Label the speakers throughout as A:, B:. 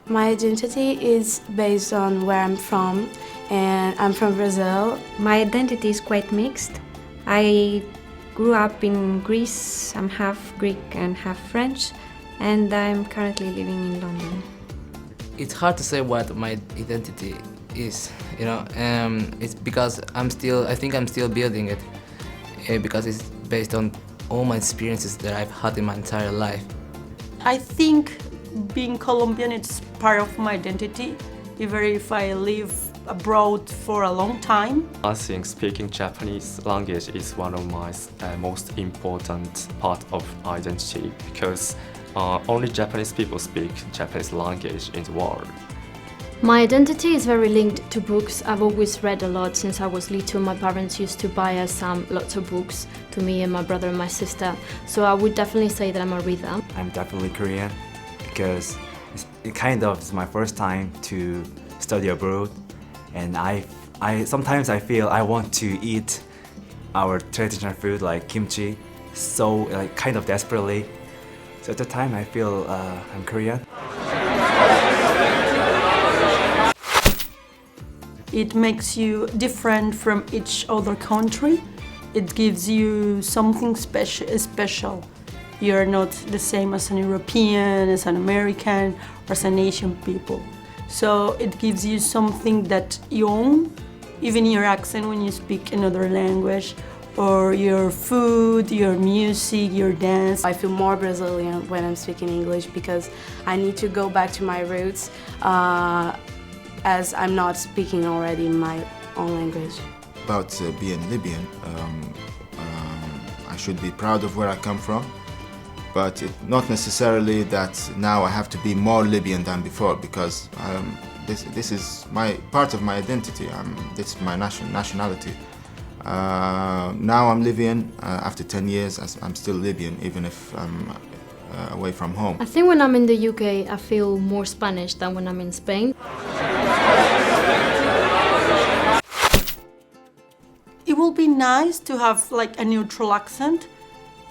A: My identity is based on where I'm from, and I'm from Brazil.
B: My identity is quite mixed. I grew up in Greece, I'm half Greek and half French, and I'm currently living in London.
C: It's hard to say what my identity is, it's because I think I'm still building it, because it's based on all my experiences that I've had in my entire life.
D: I think being Colombian is part of my identity, even if I live abroad for a long time.
E: I think speaking Japanese language is one of my most important part of identity because only Japanese people speak Japanese language in the world.
F: My identity is very linked to books. I've always read a lot since I was little. My parents used to buy us lots of books to me and my brother and my sister. So I would definitely say that I'm a reader.
G: I'm definitely Korean because it kind of is my first time to study abroad, and I sometimes I feel I want to eat our traditional food like kimchi, so like kind of desperately. So at the time I feel I'm Korean.
D: It makes you different from each other country. It gives you something special. You're not the same as an European, as an American, or as an Asian people. So it gives you something that you own, even your accent when you speak another language, or your food, your music, your dance.
A: I feel more Brazilian when I'm speaking English because I need to go back to my roots as I'm not speaking already my own language.
H: About being Libyan, I should be proud of where I come from, but not necessarily that now I have to be more Libyan than before, because this is part of my identity. This is my nationality. Now I'm Libyan. After 10 years, I'm still Libyan, even if I'm away from home.
F: I think when I'm in the UK, I feel more Spanish than when I'm in Spain.
D: It will be nice to have like a neutral accent,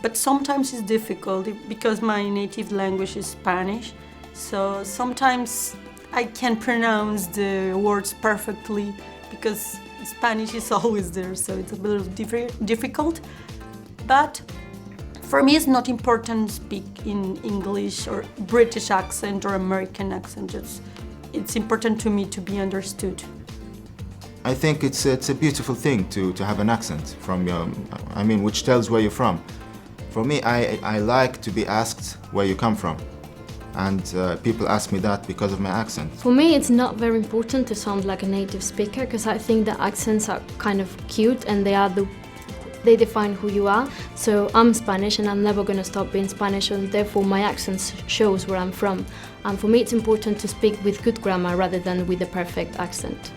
D: but sometimes it's difficult because my native language is Spanish. So sometimes I can't pronounce the words perfectly because Spanish is always there, so it's a little difficult. But for me, it's not important to speak in English or British accent or American accent. It's important to me to be understood.
H: I think it's a beautiful thing to have an accent from which tells where you're from. For me, I like to be asked where you come from, and people ask me that because of my accent.
F: For me, it's not very important to sound like a native speaker because I think the accents are kind of cute and they define who you are. So I'm Spanish and I'm never going to stop being Spanish, and therefore my accent shows where I'm from. And for me, it's important to speak with good grammar rather than with the perfect accent.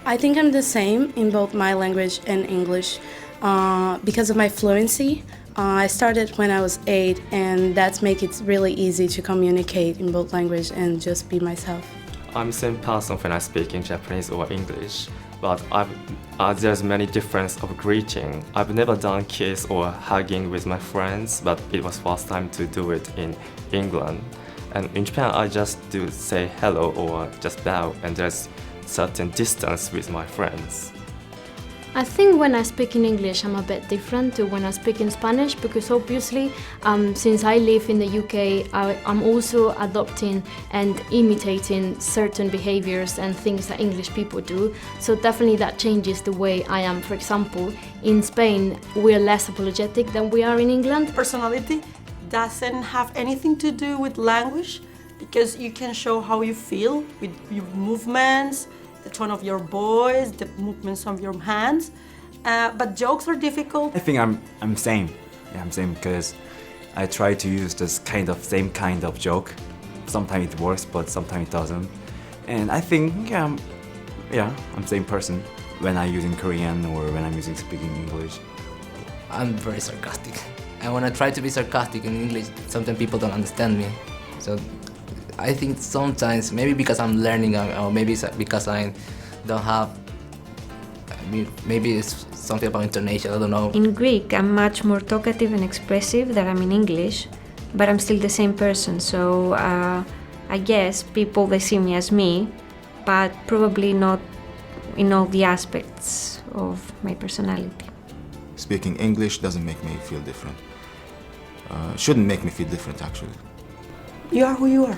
A: I think I'm the same in both my language and English because of my fluency. I started when I was 8, and that makes it really easy to communicate in both language and just be myself.
E: I'm the same person when I speak in Japanese or English, but there's many differences of greeting. I've never done kiss or hugging with my friends, but it was first time to do it in England. And in Japan, I just do say hello or just bow, and there's certain distance with my friends.
F: I think when I speak in English, I'm a bit different to when I speak in Spanish because obviously, since I live in the UK, I'm also adopting and imitating certain behaviors and things that English people do. So definitely that changes the way I am. For example, in Spain, we're less apologetic than we are in England.
D: Personality doesn't have anything to do with language because you can show how you feel with your movements, the tone of your voice, the movements of your hands. But jokes are difficult.
G: I think I'm same. Yeah, I'm same because I try to use this same kind of joke sometimes it works, but sometimes it doesn't. And I think, I'm the same person when I'm using Korean or when I'm using speaking English.
C: I'm very sarcastic. And when I try to be sarcastic in English, sometimes people don't understand me. So I think sometimes, maybe because I'm learning, or maybe it's because I don't have, maybe it's something about intonation, I don't know.
B: In Greek, I'm much more talkative and expressive than I'm in English, but I'm still the same person. So I guess people, they see me as me, but probably not in all the aspects of my personality.
H: Speaking English doesn't make me feel different. Shouldn't make me feel different, actually.
D: You are who you are.